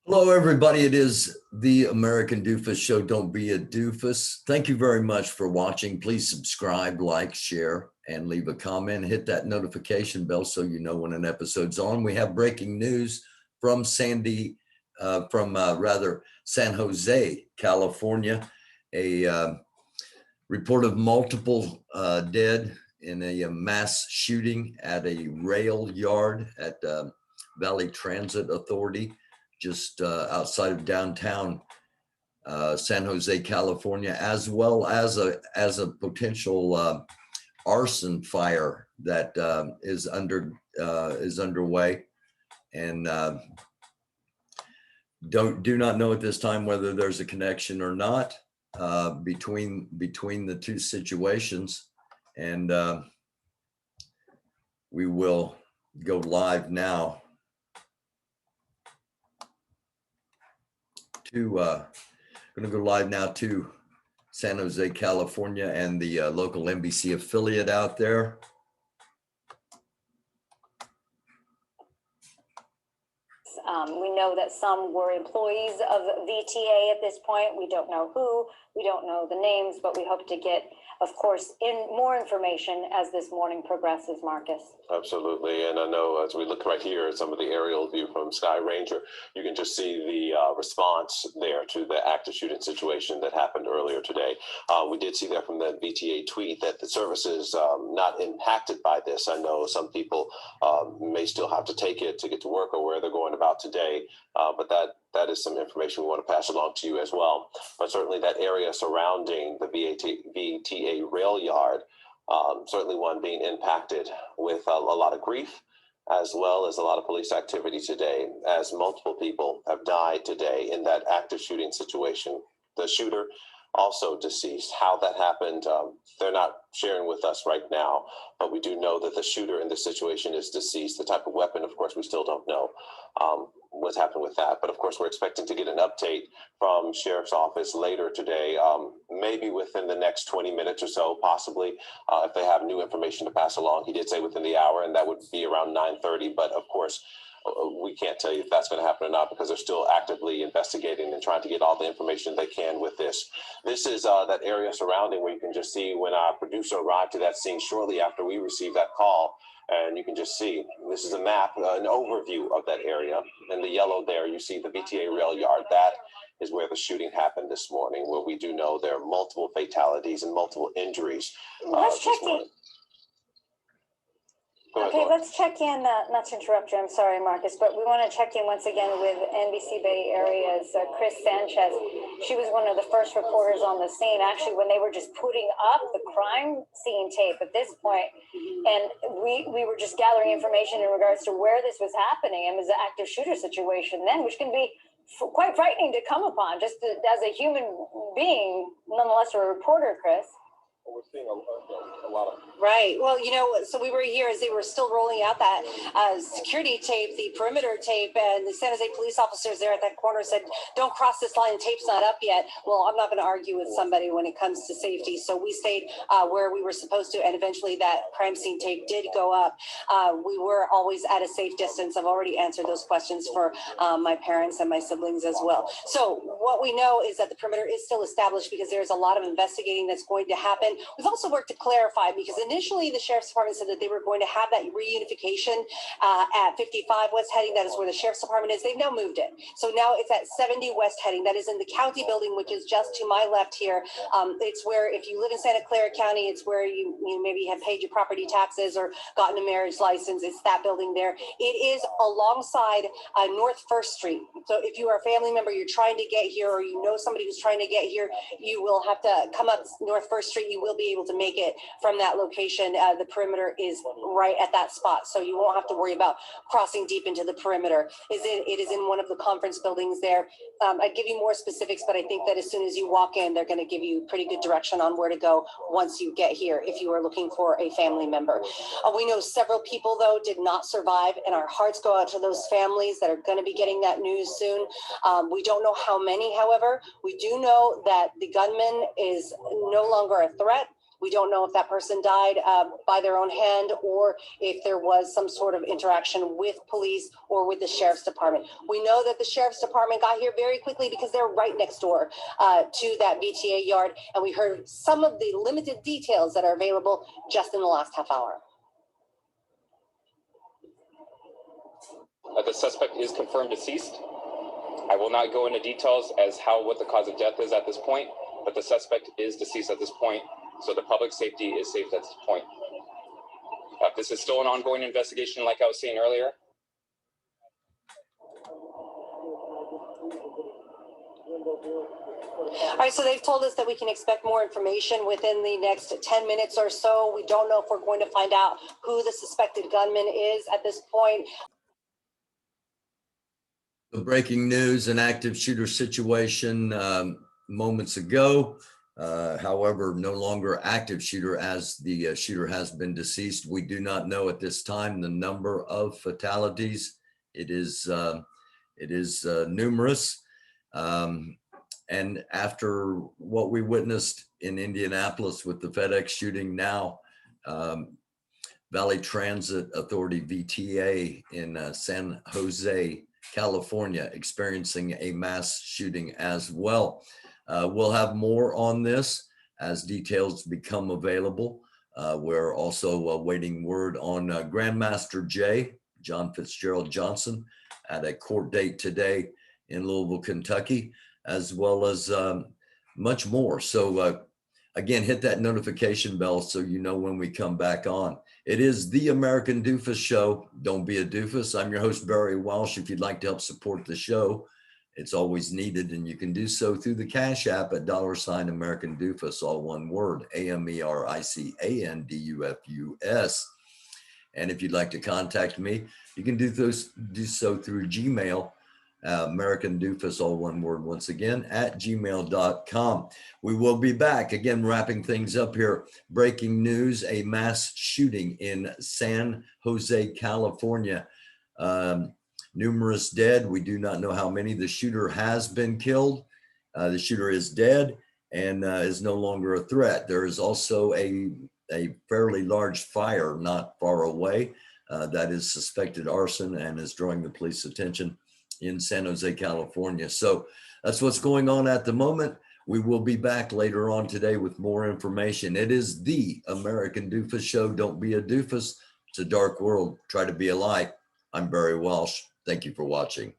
Hello, everybody. It is the American Doofus Show. Don't be a doofus. Thank you very much for watching. Please subscribe, like, share, and leave a comment. Hit that notification bell so you know when an episode's on. We have breaking news from San Jose, California. A report of multiple dead in a mass shooting at a rail yard at Valley Transit Authority, just outside of downtown San Jose, California, as well as a potential arson fire that is underway, and do not know at this time whether there's a connection or not between the two situations, and we will go live now to going to go live now to San Jose, California, and the local NBC affiliate out there. We know that some were employees of VTA at this point. We don't know who, we don't know the names, but we hope to get, of course, more information as this morning progresses, Marcus. Absolutely, and I know as we look right here at some of the aerial view from Sky Ranger, you can just see the response there to the active shooting situation that happened earlier today. We did see there from the VTA tweet that the service is not impacted by this. I know some people may still have to take it to get to work or where they're going about today, but that is some information we want to pass along to you as well. But certainly that area surrounding the VTA rail yard, certainly one being impacted with a lot of grief, as well as a lot of police activity today, as multiple people have died today in that active shooting situation. The shooter also deceased. How that happened, they're not sharing with us right now, but we do know that the shooter in this situation is deceased. The type of weapon, of course, we still don't know what's happened with that. But of course, we're expecting to get an update from Sheriff's Office later today, maybe within the next 20 minutes or so, possibly, if they have new information to pass along. He did say within the hour, and that would be around 9:30. But of course, we can't tell you if that's going to happen or not, because they're still actively investigating and trying to get all the information they can with this. This is that area surrounding where you can just see when our producer arrived to that scene shortly after we received that call. And you can just see, this is a map, an overview of that area. In the yellow there, you see the VTA rail yard. That is where the shooting happened this morning, where we do know there are multiple fatalities and multiple injuries. Let's check in. Okay, let's check in, not to interrupt you, I'm sorry, Marcus, but we want to check in once again with NBC Bay Area's Chris Sanchez. She was one of the first reporters on the scene, actually, when they were just putting up the crime scene tape at this point. And we were just gathering information in regards to where this was happening, and it was an active shooter situation then, which can be quite frightening to come upon, just as a human being, nonetheless a reporter, Chris. We're seeing a lot of. Right. Well, so we were here as they were still rolling out that security tape, the perimeter tape, and the San Jose police officers there at that corner said, "Don't cross this line, tape's not up yet." Well, I'm not going to argue with somebody when it comes to safety. So we stayed where we were supposed to, and eventually that crime scene tape did go up. We were always at a safe distance. I've already answered those questions for my parents and my siblings as well. So what we know is that the perimeter is still established because there's a lot of investigating that's going to happen. We've also worked to clarify, because initially the Sheriff's Department said that they were going to have that reunification at 55 West Heading. That is where the Sheriff's Department is. They've now moved it. So now it's at 70 West Heading. That is in the county building, which is just to my left here. It's where, if you live in Santa Clara County, it's where you maybe have paid your property taxes or gotten a marriage license. It's that building there. It is alongside North First Street. So if you are a family member, you're trying to get here, or you know somebody who's trying to get here, you will have to come up North First Street. You will be able to make it from that location. The perimeter is right at that spot, so you won't have to worry about crossing deep into the perimeter. It is in one of the conference buildings there. I'd give you more specifics, but I think that as soon as you walk in, they're going to give you pretty good direction on where to go once you get here if you are looking for a family member. We know several people, though, did not survive, and our hearts go out to those families that are going to be getting that news soon. We don't know how many, however. We do know that the gunman is no longer a threat. We don't know if that person died by their own hand or if there was some sort of interaction with police or with the sheriff's department. We know that the sheriff's department got here very quickly because they're right next door to that VTA yard. And we heard some of the limited details that are available just in the last half hour. The suspect is confirmed deceased. I will not go into details as what the cause of death is at this point, but the suspect is deceased at this point, so the public safety is safe at this point. This is still an ongoing investigation, like I was saying earlier. All right, so they've told us that we can expect more information within the next 10 minutes or so. We don't know if we're going to find out who the suspected gunman is at this point. The breaking news, an active shooter situation moments ago. However, no longer active shooter as the shooter has been deceased. We do not know at this time the number of fatalities. It is numerous. And after what we witnessed in Indianapolis with the FedEx shooting, now Valley Transit Authority, VTA, in San Jose, California, experiencing a mass shooting as well. We'll have more on this as details become available. We're also awaiting word on Grandmaster J, John Fitzgerald Johnson, at a court date today in Louisville, Kentucky, as well as much more. So again, hit that notification bell so you know when we come back on. It is the American Doofus Show. Don't be a doofus. I'm your host, Barry Walsh. If you'd like to help support the show, it's always needed, and you can do so through the Cash App at $sign American Doofus, all one word, AMERICANDUFUS. And if you'd like to contact me, you can do so through Gmail, American Doofus, all one word, once again, at gmail.com. We will be back again, wrapping things up here. Breaking news, a mass shooting in San Jose, California. Numerous dead. We do not know how many. The shooter has been killed. The shooter is dead and is no longer a threat. There is also a fairly large fire not far away that is suspected arson and is drawing the police attention in San Jose, California. So that's what's going on at the moment. We will be back later on today with more information. It is the American Doofus Show. Don't be a doofus. It's a dark world. Try to be a light. I'm Barry Walsh. Thank you for watching.